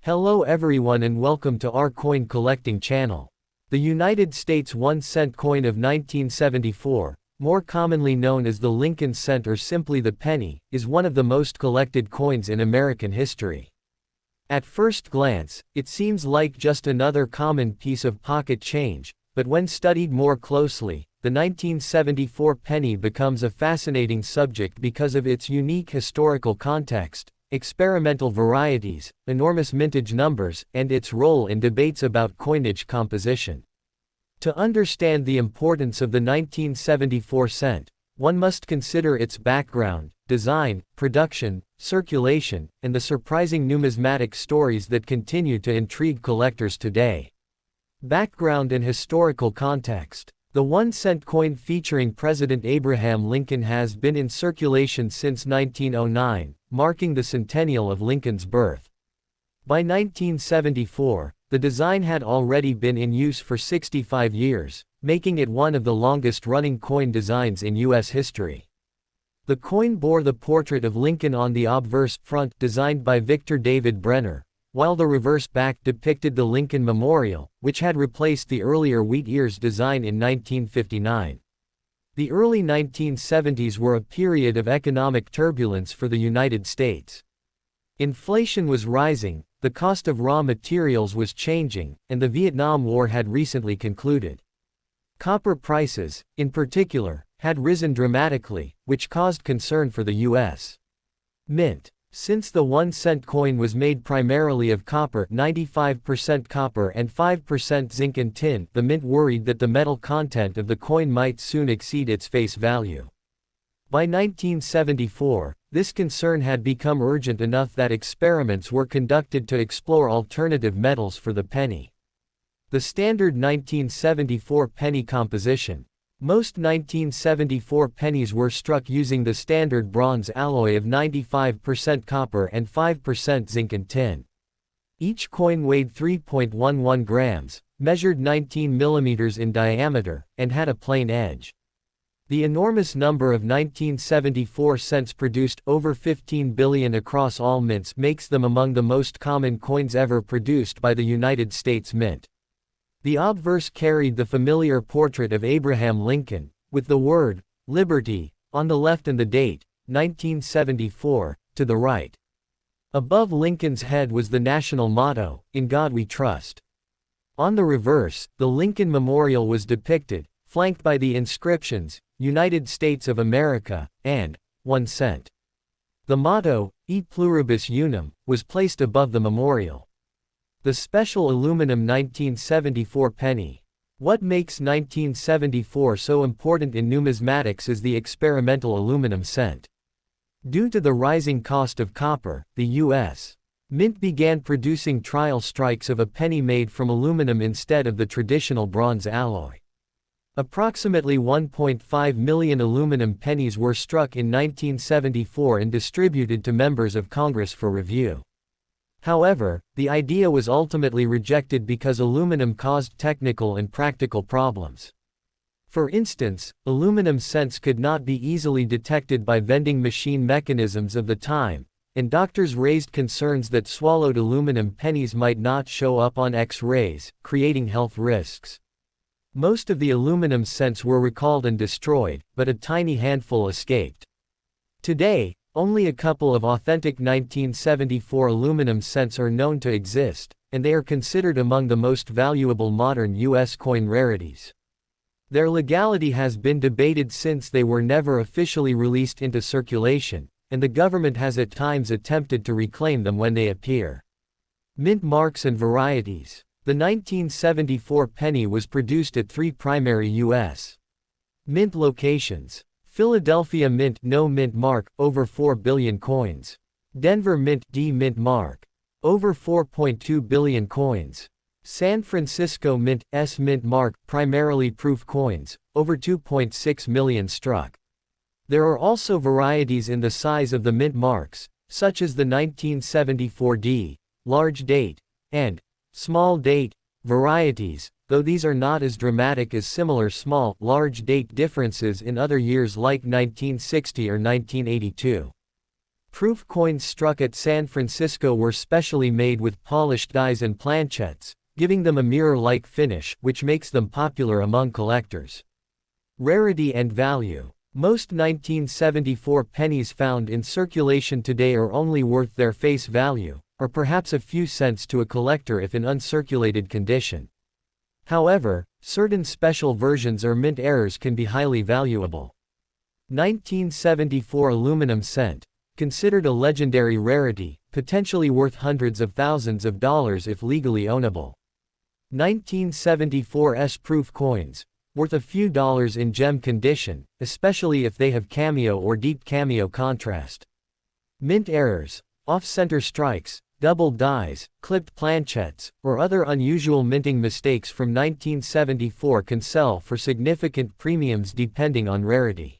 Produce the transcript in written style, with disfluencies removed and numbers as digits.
Hello everyone and welcome to our coin collecting channel. The United States 1-cent coin of 1974, more commonly known as the Lincoln cent or simply the penny, is one of the most collected coins in American history. At first glance, it seems like just another common piece of pocket change, but when studied more closely, the 1974 penny becomes a fascinating subject because of its unique historical context, experimental varieties, enormous mintage numbers, and its role in debates about coinage composition. To understand the importance of the 1974 cent, one must consider its background, design, production, circulation, and the surprising numismatic stories that continue to intrigue collectors today. Background and historical context. The 1-cent coin featuring President Abraham Lincoln has been in circulation since 1909, marking the centennial of Lincoln's birth. By 1974, the design had already been in use for 65 years, making it one of the longest-running coin designs in U.S. history. The coin bore the portrait of Lincoln on the obverse front designed by Victor David Brenner, while the reverse back depicted the Lincoln Memorial, which had replaced the earlier wheat ears design in 1959. The early 1970s were a period of economic turbulence for the United States. Inflation was rising, the cost of raw materials was changing, and the Vietnam War had recently concluded. Copper prices, in particular, had risen dramatically, which caused concern for the U.S. Mint. Since the 1-cent coin was made primarily of copper, 95% copper and 5% zinc and tin, the mint worried that the metal content of the coin might soon exceed its face value. By 1974, this concern had become urgent enough that experiments were conducted to explore alternative metals for the penny. The standard 1974 penny composition. Most 1974 pennies were struck using the standard bronze alloy of 95% copper and 5% zinc and tin. Each coin weighed 3.11 grams, measured 19 millimeters in diameter, and had a plain edge. The enormous number of 1974 cents produced, over 15 billion across all mints, makes them among the most common coins ever produced by the United States Mint. The obverse carried the familiar portrait of Abraham Lincoln, with the word, Liberty, on the left and the date, 1974, to the right. Above Lincoln's head was the national motto, In God We Trust. On the reverse, the Lincoln Memorial was depicted, flanked by the inscriptions, United States of America, and 1 cent. The motto, E Pluribus Unum, was placed above the memorial. The special aluminum 1974 penny. What makes 1974 so important in numismatics is the experimental aluminum cent. Due to the rising cost of copper, the U.S. Mint began producing trial strikes of a penny made from aluminum instead of the traditional bronze alloy. Approximately 1.5 million aluminum pennies were struck in 1974 and distributed to members of Congress for review. However, the idea was ultimately rejected because aluminum caused technical and practical problems. For instance, aluminum cents could not be easily detected by vending machine mechanisms of the time, and doctors raised concerns that swallowed aluminum pennies might not show up on X-rays, creating health risks. Most of the aluminum cents were recalled and destroyed, but a tiny handful escaped. Today, only a couple of authentic 1974 aluminum cents are known to exist, and they are considered among the most valuable modern U.S. coin rarities. Their legality has been debated since they were never officially released into circulation, and the government has at times attempted to reclaim them when they appear. Mint marks and varieties. The 1974 penny was produced at 3 primary U.S. Mint locations. Philadelphia Mint, no mint mark, over 4 billion coins. Denver Mint, D mint mark, over 4.2 billion coins. San Francisco Mint, S mint mark, primarily proof coins, over 2.6 million struck. There are also varieties in the size of the mint marks, such as the 1974 D, large date, and small date varieties, though these are not as dramatic as similar small, large date differences in other years like 1960 or 1982. Proof coins struck at San Francisco were specially made with polished dies and planchettes, giving them a mirror-like finish, which makes them popular among collectors. Rarity and value. Most 1974 pennies found in circulation today are only worth their face value, or perhaps a few cents to a collector if in uncirculated condition. However, certain special versions or mint errors can be highly valuable. 1974 aluminum cent. Considered a legendary rarity, potentially worth hundreds of thousands of dollars if legally ownable. 1974 S-proof coins. Worth a few dollars in gem condition, especially if they have cameo or deep cameo contrast. Mint errors. Off-center strikes, double dies, clipped planchettes, or other unusual minting mistakes from 1974 can sell for significant premiums depending on rarity.